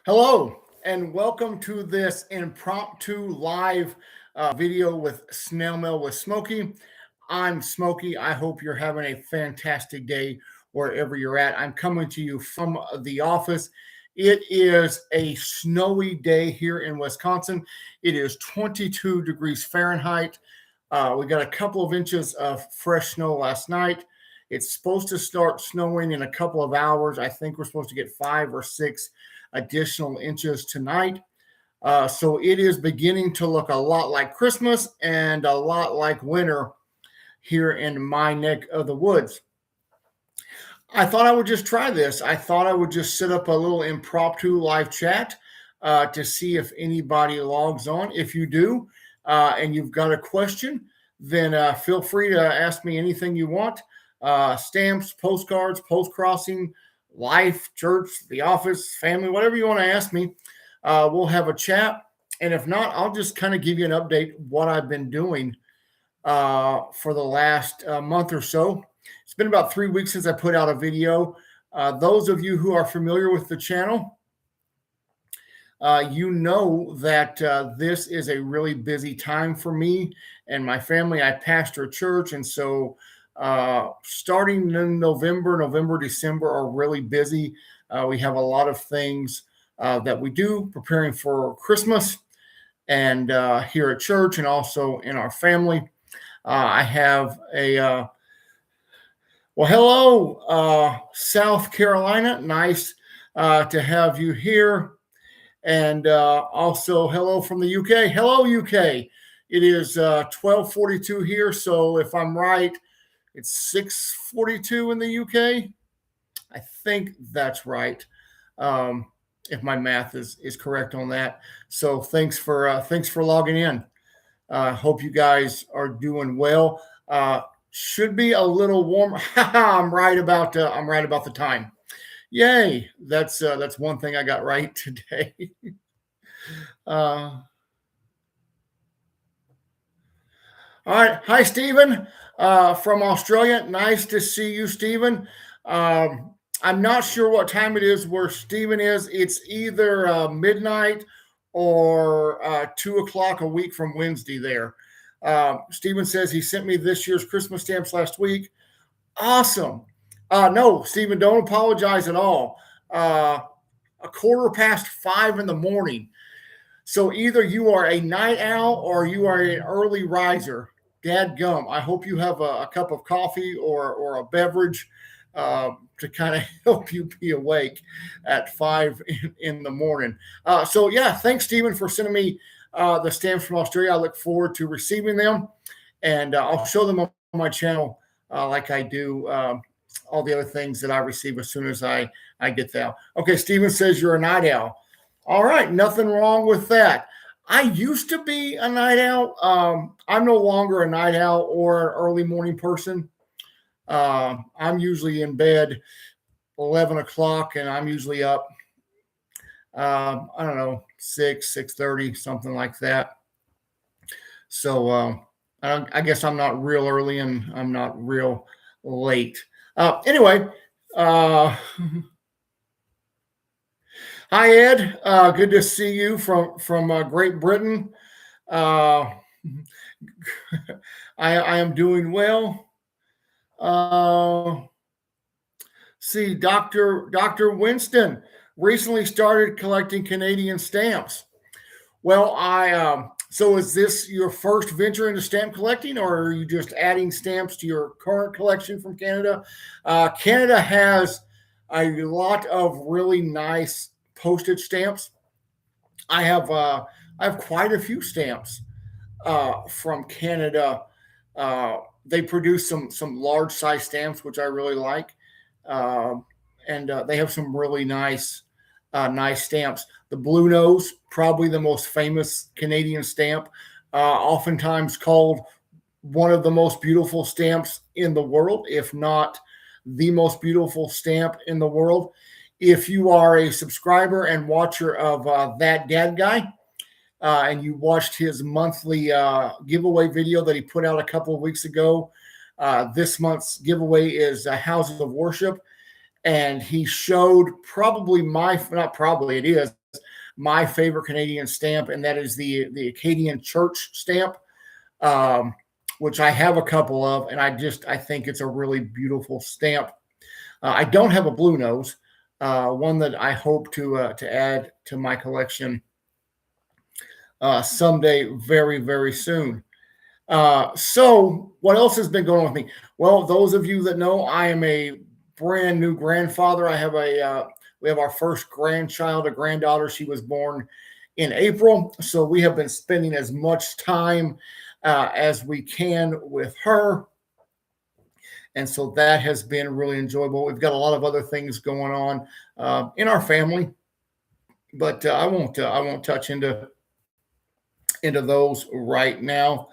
Hello, and welcome to this impromptu live video with Snail Mail with Smokey. I'm Smokey. I hope you're having a fantastic day wherever you're at. I'm coming to you from the office. It is a snowy day here in Wisconsin. It is 22 degrees Fahrenheit. We got a couple of inches of fresh snow last night. It's supposed to start snowing in a couple of hours. I think we're supposed to get 5 or 6 additional inches tonight. So it is beginning to look a lot like Christmas and a lot like winter here in my neck of the woods. I thought I would just try this. I thought I would just set up a little impromptu live chat to see if anybody logs on. If you do, and you've got a question, then feel free to ask me anything you want. Stamps, postcards, post crossing, life, church, the office, family, whatever you want to ask me. We'll have a chat. And if not, I'll just kind of give you an update what I've been doing for the last month or so. It's been about 3 weeks since I put out a video. Those of you who are familiar with the channel, you know that this is a really busy time for me and my family. I pastor a church, and so starting in November, December are really busy. We have a lot of things that we do preparing for Christmas and here at church and also in our family. I have hello, South Carolina. Nice to have you here. And also hello from the UK. Hello, UK. It is 12:42 here. So if I'm right, it's 6:42 in the UK. I think that's right. If my math is correct on that. So thanks for logging in. Hope you guys are doing well. Should be a little warmer. I'm right about the time. Yay! That's one thing I got right today. All right. Hi, Stephen, from Australia. Nice to see you, Stephen. I'm not sure what time it is where Stephen is. It's either midnight or 2 o'clock a week from Wednesday there. Stephen says he sent me this year's Christmas stamps last week. Awesome. No, Stephen, don't apologize at all. 5:15 in the morning. So either you are a night owl or you are an early riser. Dadgum. I hope you have a cup of coffee or a beverage to kind of help you be awake at 5 in the morning. So yeah, thanks, Stephen, for sending me the stamps from Australia. I look forward to receiving them, and I'll show them on my channel like I do all the other things that I receive as soon as I get them. Okay, Stephen says you're a night owl. All right, nothing wrong with that. I used to be a night owl. I'm no longer a night owl or an early morning person. I'm usually in bed 11 o'clock, and I'm usually up, I don't know, 6:30, something like that. So I guess I'm not real early and I'm not real late. Anyway, hi, Ed. Good to see you from Great Britain. I am doing well. See, Dr. Winston recently started collecting Canadian stamps. Well, so is this your first venture into stamp collecting, or are you just adding stamps to your current collection from Canada? Canada has a lot of really nice postage stamps. I have quite a few stamps from Canada. They produce some large size stamps, which I really like, and they have some really nice stamps. The Blue Nose, probably the most famous Canadian stamp, oftentimes called one of the most beautiful stamps in the world, if not the most beautiful stamp in the world. If you are a subscriber and watcher of That Dad Guy, and you watched his monthly giveaway video that he put out a couple of weeks ago, this month's giveaway is Houses of Worship. And he showed it is my favorite Canadian stamp, and that is the Acadian Church stamp, um, which I have a couple of, and I think it's a really beautiful stamp. I don't have a blue nose, one that I hope to add to my collection someday, very very soon. So what else has been going on with me? Well, those of you that know, I am a brand new grandfather. We have our first grandchild, a granddaughter. She was born in April, so we have been spending as much time as we can with her, and so that has been really enjoyable. We've got a lot of other things going on in our family, but I won't touch into those right now.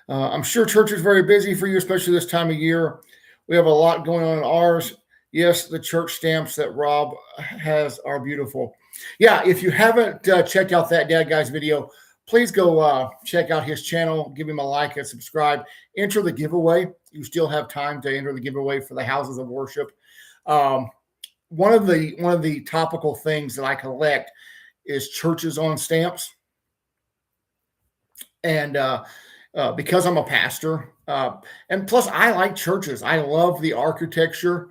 I'm sure church is very busy for you, especially this time of year. We have a lot going on in ours. Yes, the church stamps that Rob has are beautiful. Yeah, if you haven't checked out that Dad Guy's video, please go check out his channel. Give him a like and subscribe. Enter the giveaway. You still have time to enter the giveaway for the houses of worship. Um, one of the topical things that I collect is churches on stamps, and because I'm a pastor, and plus I like churches. I love the architecture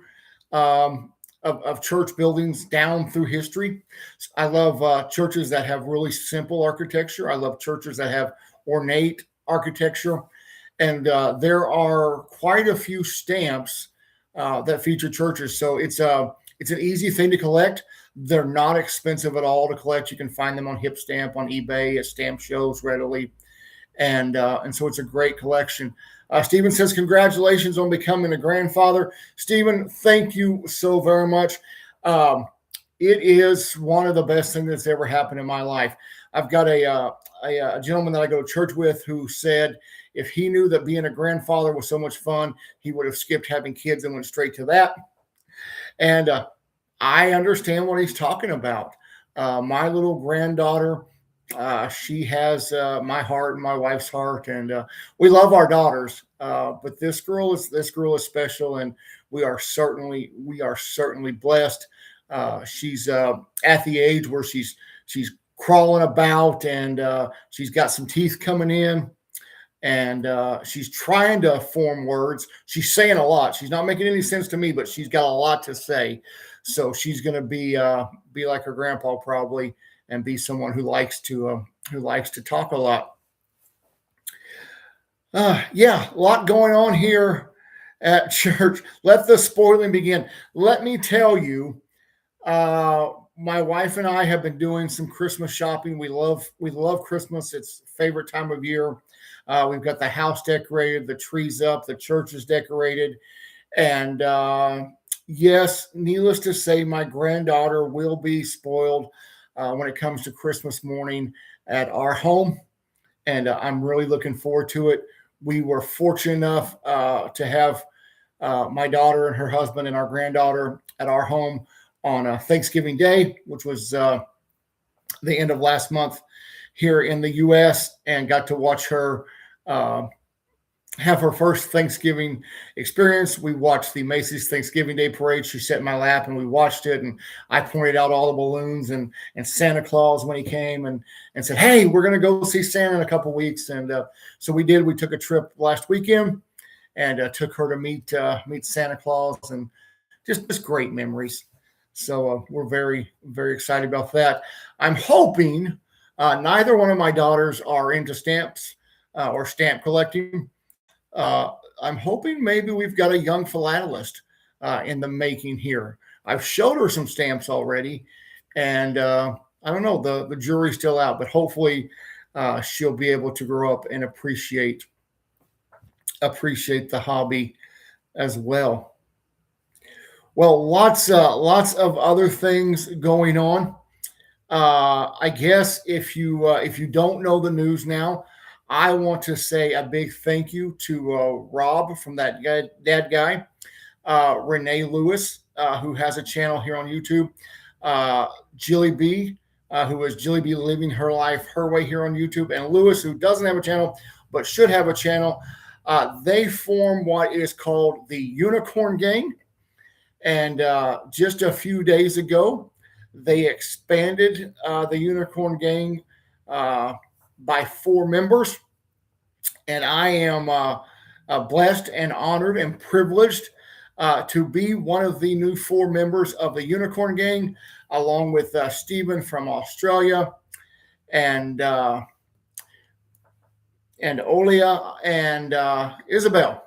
of church buildings down through history. I love churches that have really simple architecture. I love churches that have ornate architecture, and there are quite a few stamps that feature churches. So it's an easy thing to collect. They're not expensive at all to collect. You can find them on Hipstamp, on eBay, at stamp shows readily. And so it's a great collection. Stephen says, congratulations on becoming a grandfather. Stephen, thank you so very much. It is one of the best things that's ever happened in my life. I've got a gentleman that I go to church with who said if he knew that being a grandfather was so much fun, he would have skipped having kids and went straight to that. And I understand what he's talking about. My little granddaughter, she has my heart and my wife's heart, and we love our daughters. But this girl is special, and we are certainly blessed. She's at the age where she's crawling about, and she's got some teeth coming in, and she's trying to form words. She's saying a lot. She's not making any sense to me, but she's got a lot to say. So she's going to be like her grandpa probably, and be someone who likes to talk a lot. Yeah, a lot going on here at church. Let the spoiling begin. Let me tell you, my wife and I have been doing some Christmas shopping. We love Christmas. It's favorite time of year. We've got the house decorated, the trees up, the church is decorated, and yes, needless to say, my granddaughter will be spoiled when it comes to Christmas morning at our home. And I'm really looking forward to it. We were fortunate enough to have my daughter and her husband and our granddaughter at our home on Thanksgiving Day, which was the end of last month here in the U.S., and got to watch her have her first Thanksgiving experience. We watched the Macy's Thanksgiving Day Parade. She sat in my lap and we watched it. And I pointed out all the balloons and Santa Claus when he came and said, hey, we're going to go see Santa in a couple weeks. And so we did. We took a trip last weekend and took her to meet Santa Claus, and just great memories. So we're very, very excited about that. I'm hoping neither one of my daughters are into stamps or stamp collecting. I'm hoping maybe we've got a young philatelist in the making here. I've showed her some stamps already, and I don't know, the jury's still out, but hopefully she'll be able to grow up and appreciate the hobby as well. Well, lots of other things going on. I guess if you don't know the news now, I want to say a big thank you to Rob from that guy, Dad Guy, Renee Lewis, who has a channel here on YouTube, Jilly B, who is Jilly B Living Her Life Her Way here on YouTube, and Lewis, who doesn't have a channel but should have a channel. They form what is called the Unicorn Gang, and just a few days ago, they expanded the Unicorn Gang by 4 members, and I am blessed and honored and privileged to be one of the new 4 members of the Unicorn Gang, along with Stephen from Australia and Olia and Isabel.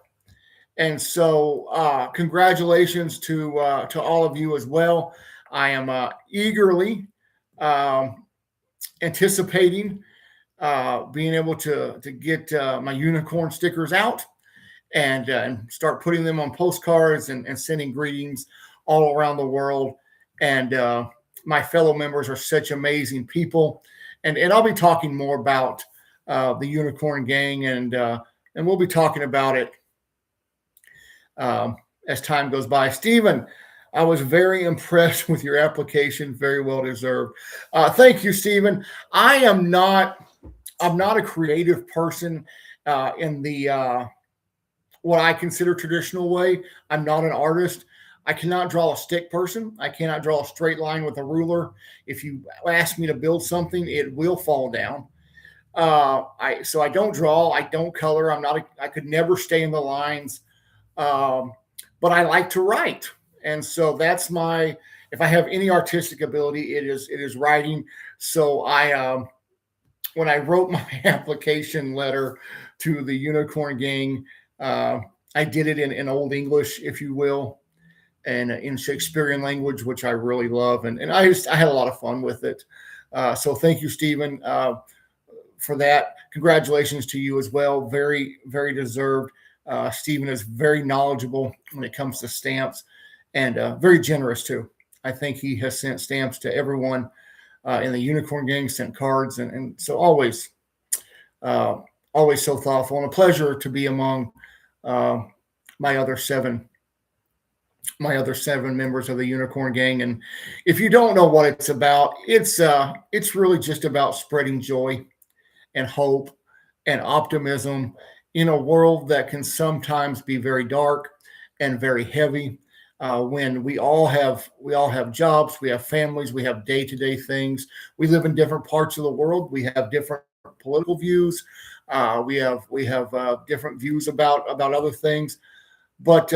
And so, congratulations to all of you as well. I am eagerly um, anticipating being able to get my unicorn stickers out and start putting them on postcards and sending greetings all around the world. And my fellow members are such amazing people. And I'll be talking more about the Unicorn Gang, and we'll be talking about it as time goes by. Stephen, I was very impressed with your application. Very well deserved. Thank you, Stephen. I'm not a creative person in the what I consider traditional way. I'm not an artist. I cannot draw a stick person. I cannot draw a straight line with a ruler. If you ask me to build something, it will fall down. So I don't draw. I don't color. I could never stay in the lines. But I like to write, and so that's my. If I have any artistic ability, it is writing. So when I wrote my application letter to the Unicorn Gang, I did it in Old English, if you will, and in Shakespearean language, which I really love, and I had a lot of fun with it. So thank you, Stephen, for that. Congratulations to you as well. Very, very deserved. Stephen is very knowledgeable when it comes to stamps, and very generous too. I think he has sent stamps to everyone in the Unicorn Gang, sent cards, and so always so thoughtful, and a pleasure to be among my other seven members of the Unicorn Gang. And if you don't know what it's about, it's really just about spreading joy and hope and optimism in a world that can sometimes be very dark and very heavy. When we all have jobs, we have families, we have day-to-day things. We live in different parts of the world. We have different political views. We have different views about other things. But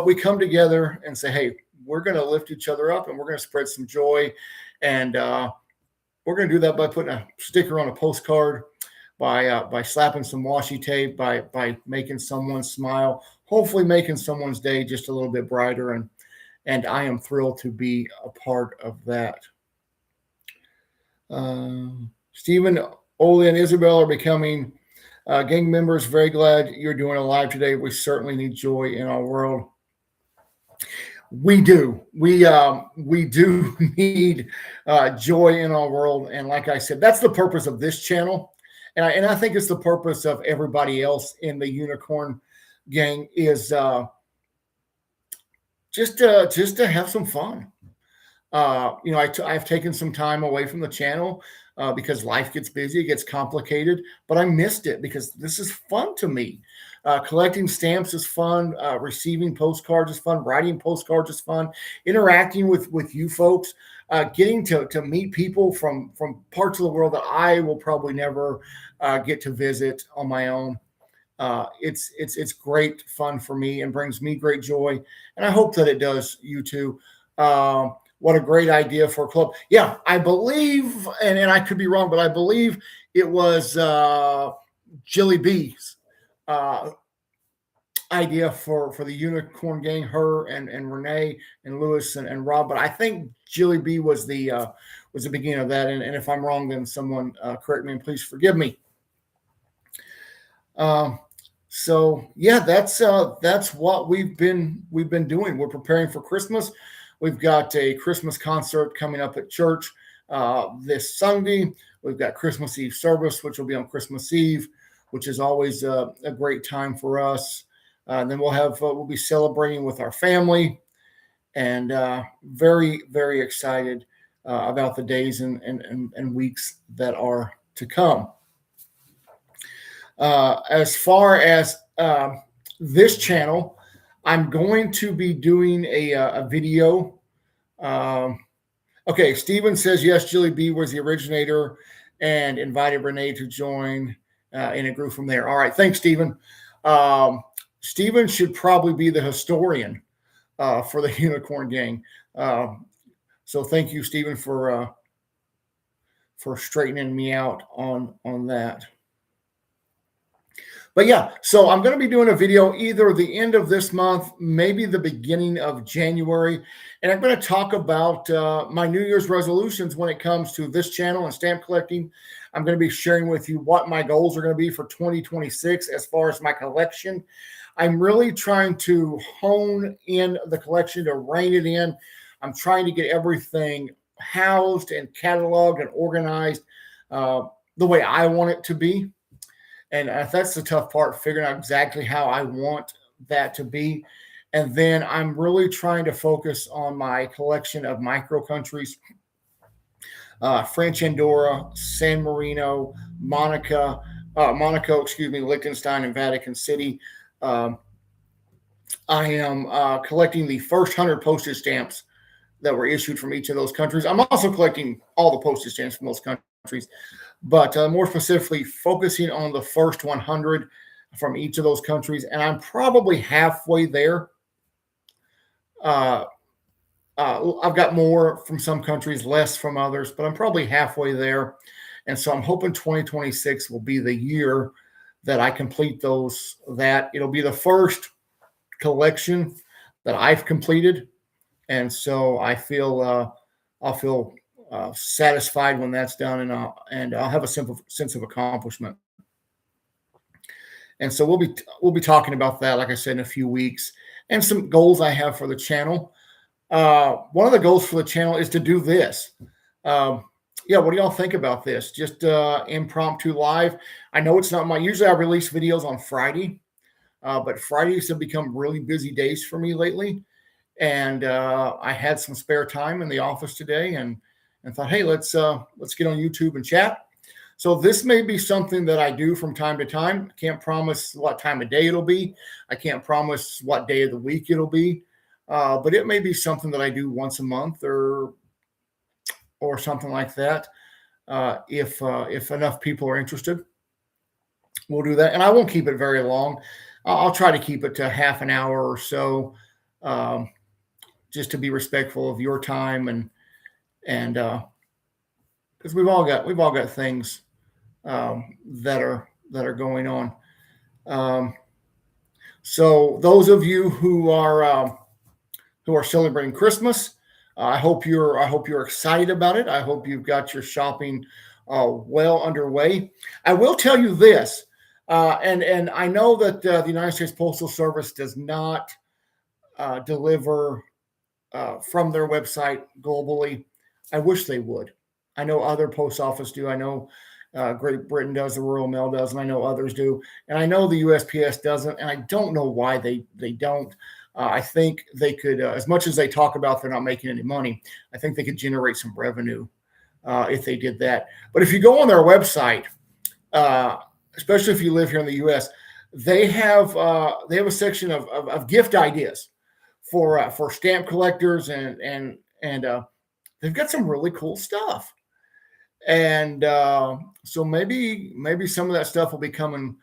we come together and say, hey, we're going to lift each other up, and we're going to spread some joy, and we're going to do that by putting a sticker on a postcard, by slapping some washi tape, by making someone smile, hopefully making someone's day just a little bit brighter. And I am thrilled to be a part of that. Stephen, Oli, and Isabel are becoming gang members. Very glad you're doing a live today. We certainly need joy in our world. We do. We do need joy in our world. And like I said, that's the purpose of this channel. And I think it's the purpose of everybody else in the Unicorn Gang is just to have some fun. I've taken some time away from the channel because life gets busy, it gets complicated, but I missed it because this is fun to me. Collecting stamps is fun. Receiving postcards is fun. Writing postcards is fun. Interacting with you folks. Getting to meet people from parts of the world that I will probably never get to visit on my own. It's great fun for me and brings me great joy, and I hope that it does you too. What a great idea for a club. Yeah, I believe, and I could be wrong, but I believe it was Jilly B's idea for the Unicorn Gang, her and Renee and Lewis and Rob. But I think Jilly B was the beginning of that. And if I'm wrong, then someone correct me and please forgive me. So yeah, that's what we've been doing. We're preparing for Christmas. We've got a Christmas concert coming up at church this Sunday. We've got Christmas Eve service, which will be on Christmas Eve, which is always a great time for us. And then we'll be celebrating with our family, and very, very excited about the days and weeks that are to come. As far as this channel, I'm going to be doing a video Okay, Steven says yes, Jilly B was the originator and invited Renee to join and it grew from there. All right, thanks, Steven. Steven should probably be the historian for the Unicorn Gang. So thank you, Steven, for straightening me out on that. But yeah, so I'm going to be doing a video either the end of this month, maybe the beginning of January. And I'm going to talk about my New Year's resolutions when it comes to this channel and stamp collecting. I'm going to be sharing with you what my goals are going to be for 2026 as far as my collection. I'm really trying to hone in the collection, to rein it in. I'm trying to get everything housed and cataloged and organized the way I want it to be. And that's the tough part, figuring out exactly how I want that to be. And then I'm really trying to focus on my collection of micro countries, French Andorra, San Marino, Monaco, Liechtenstein, and Vatican City. I am collecting the first 100 postage stamps that were issued from each of those countries. I'm also collecting all the postage stamps from those countries, but more specifically focusing on the first 100 from each of those countries. And I'm probably halfway there. I've got more from some countries, less from others, but I'm probably halfway there. And so I'm hoping 2026 will be the year that I complete that it'll be the first collection that I've completed. And so I'll feel satisfied when that's done, and I'll have a simple sense of accomplishment. And so we'll be talking about that, like I said, in a few weeks, and some goals I have for the channel. One of the goals for the channel is to do this. Yeah, what do y'all think about this? Just impromptu live. I know it's not usually I release videos on Friday, but Fridays have become really busy days for me lately. And I had some spare time in the office today and thought, hey, let's get on YouTube and chat. So this may be something that I do from time to time. I can't promise what time of day it'll be. I can't promise what day of the week it'll be. But it may be something that I do once a month or something like that. If enough people are interested, we'll do that. And I won't keep it very long. I'll try to keep it to half an hour or so. Just to be respectful of your time and because we've all got things that are going on. So those of you who are celebrating Christmas, I hope you're excited about it. I hope you've got your shopping well underway. I will tell you this, and I know that the United States Postal Service does not deliver from their website globally. I wish they would. I know other post office do. I know Great Britain does, the Royal Mail does, and I know others do. And I know the USPS doesn't, and I don't know why they don't. I think they could, as much as they talk about they're not making any money, I think they could generate some revenue if they did that. But if you go on their website, especially if you live here in the U.S., they have a section of gift ideas for stamp collectors, and they've got some really cool stuff. And so maybe some of that stuff will be coming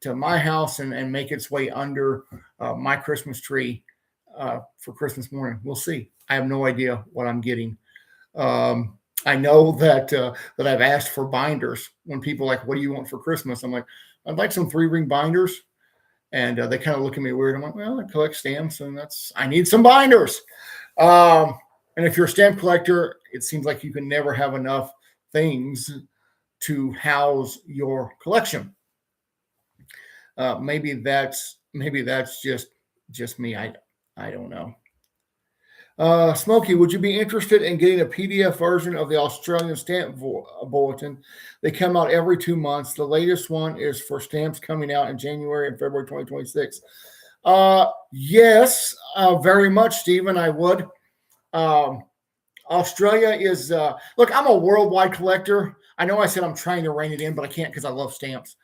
to my house and make its way under my Christmas tree for Christmas morning. We'll see. I have no idea what I'm getting. I know that I've asked for binders. When people are like, what do you want for Christmas? I'm like, I'd like some 3-ring binders. And they kind of look at me weird. I'm like, well, I collect stamps, and I need some binders. And if you're a stamp collector, it seems like you can never have enough things to house your collection. Maybe that's just me. I don't know. Smokey, would you be interested in getting a PDF version of the Australian Stamp Bulletin? They come out every 2 months. The latest one is for stamps coming out in January and February 2026. Yes, very much, Stephen. I would. Australia is, look, I'm a worldwide collector. I know I said I'm trying to rein it in, but I can't because I love stamps.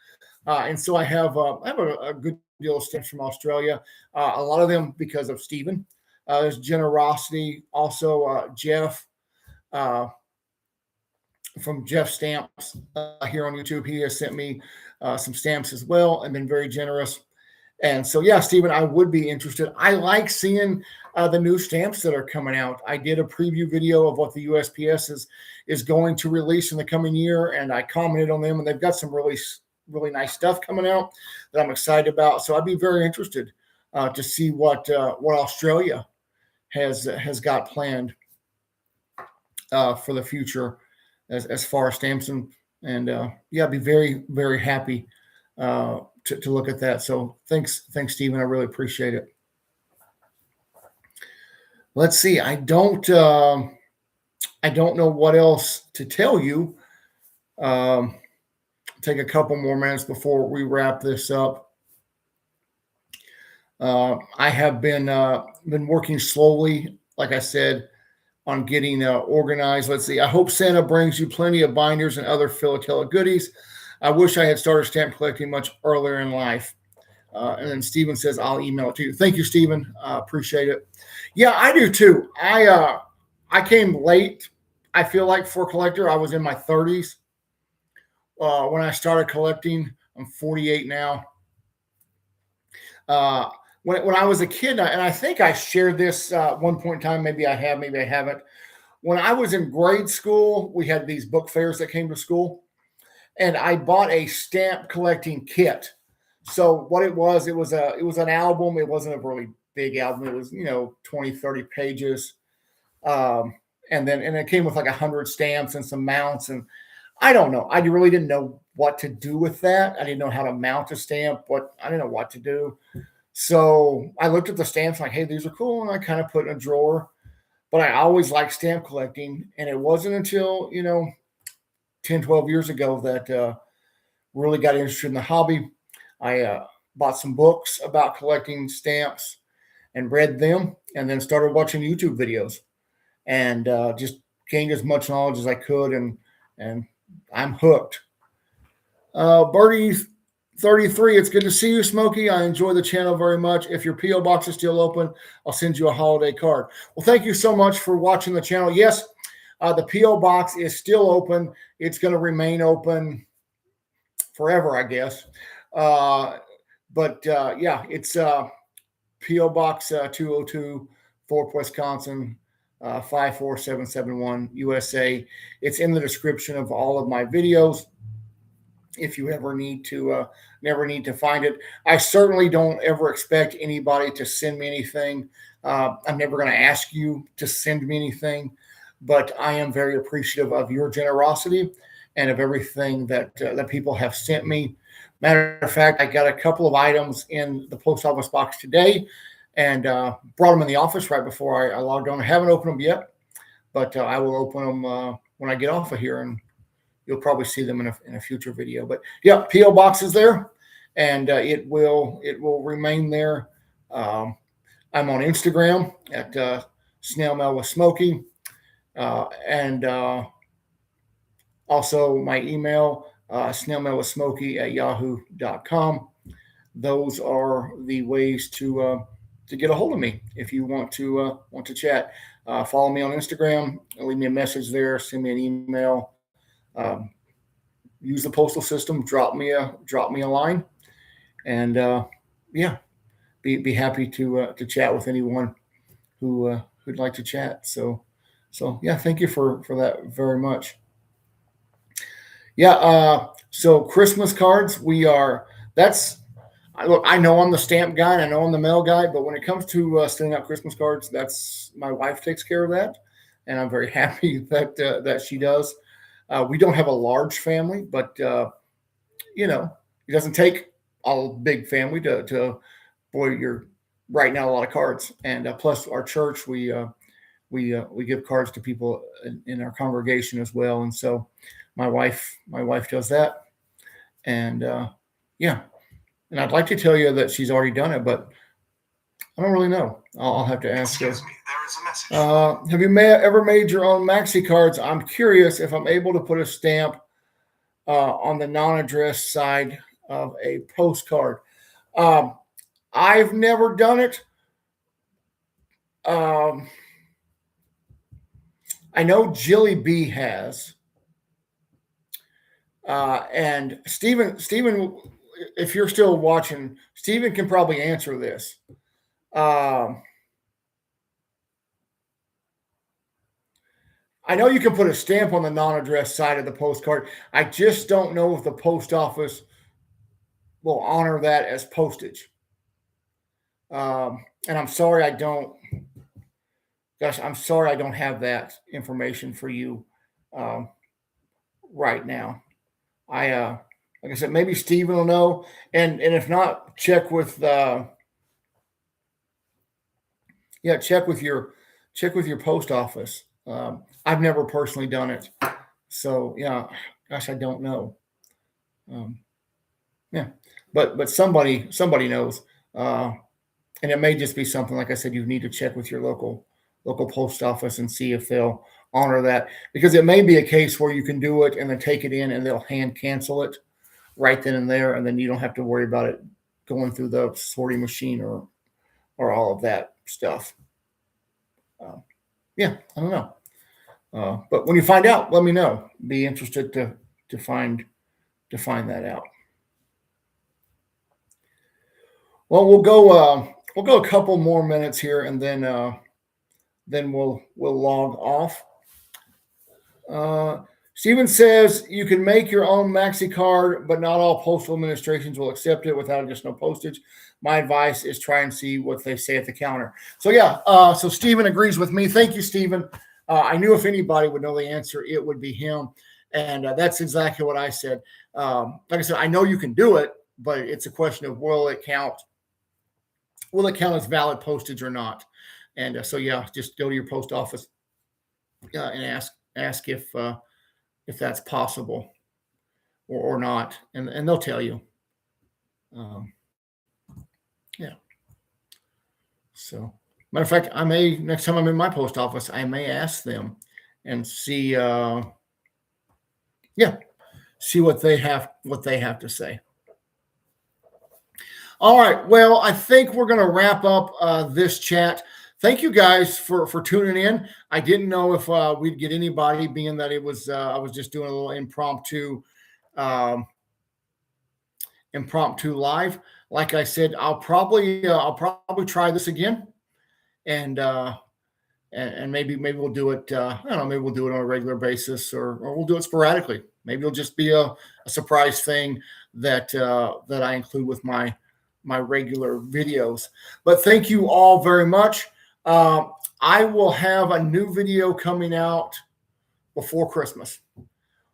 And so I have a good deal of stamps from Australia. A lot of them because of Stephen. There's Generosity, also Jeff, uh, from Jeff Stamps here on YouTube. He has sent me some stamps as well and been very generous. And so, yeah, Stephen, I would be interested. I like seeing the new stamps that are coming out. I did a preview video of what the USPS is going to release in the coming year, and I commented on them, and they've got some really nice stuff coming out that I'm excited about. So I'd be very interested to see what Australia has got planned for the future as far as stamps and yeah, I'd be very, very happy to look at that. So thanks, Stephen. I really appreciate it. Let's see. I don't know what else to tell you. Take a couple more minutes before we wrap this up. I have been working slowly, like I said, on getting organized. Let's see. I hope Santa brings you plenty of binders and other philatelic goodies. I wish I had started stamp collecting much earlier in life. And then Stephen says, I'll email it to you. Thank you, Stephen. Appreciate it. Yeah, I do too. I came late, I feel like, for a collector. I was in my 30s when I started collecting. I'm 48 now. When I was a kid, and I think I shared this one point in time, maybe I have, maybe I haven't. When I was in grade school, we had these book fairs that came to school, and I bought a stamp collecting kit. So what it was an album. It wasn't a really big album. It was, 20, 30 pages. And it came with like 100 stamps and some mounts. And I don't know. I really didn't know what to do with that. I didn't know how to mount a stamp. I didn't know what to do. So I looked at the stamps like, hey, these are cool. And I kind of put in a drawer. But I always liked stamp collecting. And it wasn't until, 10, 12 years ago that really got interested in the hobby. I bought some books about collecting stamps and read them, and then started watching YouTube videos and just gained as much knowledge as I could. And I'm hooked. Birdie 33, it's good to see you, Smokey. I enjoy the channel very much. If your P.O. box is still open, I'll send you a holiday card. Well, thank you so much for watching the channel. Yes, the P.O. box is still open. It's going to remain open forever, I guess. But yeah, it's P.O. Box 202, Thorpe, Wisconsin, 54771, USA. It's in the description of all of my videos if you ever need to find it. I certainly don't ever expect anybody to send me anything. I'm never going to ask you to send me anything, but I am very appreciative of your generosity and of everything that people have sent me. Matter of fact, I got a couple of items in the post office box today and brought them in the office right before I logged on. I haven't opened them yet, but I will open them when I get off of here, and you'll probably see them in a future video. But yeah, P.O. box is there, and it will remain there. I'm on Instagram at Snail Mail with Smokey, and also my email, snailmailwithsmokey@yahoo.com. Those are the ways to get a hold of me if you want to chat. Follow me on Instagram, leave me a message there, send me an email. Use the postal system. Drop me a line, and yeah, be happy to chat with anyone who'd like to chat. So yeah, thank you for that very much. Yeah. So Christmas cards, look, I know I'm the stamp guy and I know I'm the mail guy, but when it comes to sending out Christmas cards, that's my wife takes care of that, and I'm very happy that she does. We don't have a large family, but it doesn't take a big family to boy, you're writing out a lot of cards. And plus, our church, we give cards to people in our congregation as well. And so, my wife does that, and yeah. And I'd like to tell you that she's already done it, but I don't really know. I'll have to ask her. Excuse me, there is a message. Have you ever made your own maxi cards? I'm curious if I'm able to put a stamp on the non-addressed side of a postcard. I've never done it. I know Jilly B has. And Stephen, if you're still watching, Stephen can probably answer this. I know you can put a stamp on the non-addressed side of the postcard. I just don't know if the post office will honor that as postage. And I'm sorry I don't. Gosh, I'm sorry I don't have that information for you right now. Like I said, maybe Steven will know, and if not, check with check with your post office. I've never personally done it, so yeah, gosh, I don't know. Um, yeah, but somebody knows, and it may just be something like I said. You need to check with your local post office and see if they'll honor that, because it may be a case where you can do it and then take it in and they'll hand cancel it right then and there, and then you don't have to worry about it going through the sorting machine or all of that stuff. Yeah, I don't know. But when you find out, let me know. Be interested to find that out. Well, we'll go a couple more minutes here, and then we'll log off. Steven says you can make your own maxi card, but not all postal administrations will accept it without additional postage. My advice is try and see what they say at the counter. So yeah, so Steven agrees with me. Thank you, Steven. I knew if anybody would know the answer, it would be him. And that's exactly what I said. Like I said, I know you can do it, but it's a question of will it count as valid postage or not? And so yeah, just go to your post office and ask if that's possible or not, and they'll tell you. Yeah. So, matter of fact, I may next time I'm in my post office, I may ask them and see, see what they have to say. All right. Well, I think we're going to wrap up this chat. Thank you guys for tuning in. I didn't know if we'd get anybody, being that it was I was just doing a little impromptu live. Like I said, I'll probably try this again, and maybe we'll do it. I don't know. Maybe we'll do it on a regular basis, or we'll do it sporadically. Maybe it'll just be a surprise thing that I include with my regular videos. But thank you all very much. I will have a new video coming out before Christmas,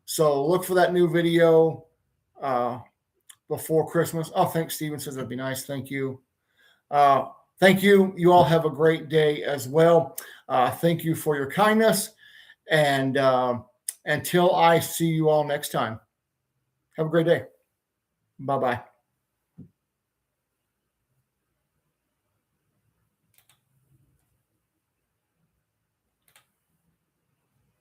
so look for that new video before Christmas. Oh, thanks. Steven says that'd be nice. Thank you. Thank you. You all have a great day as well. Thank you for your kindness, and until I see you all next time, have a great day. Bye-bye.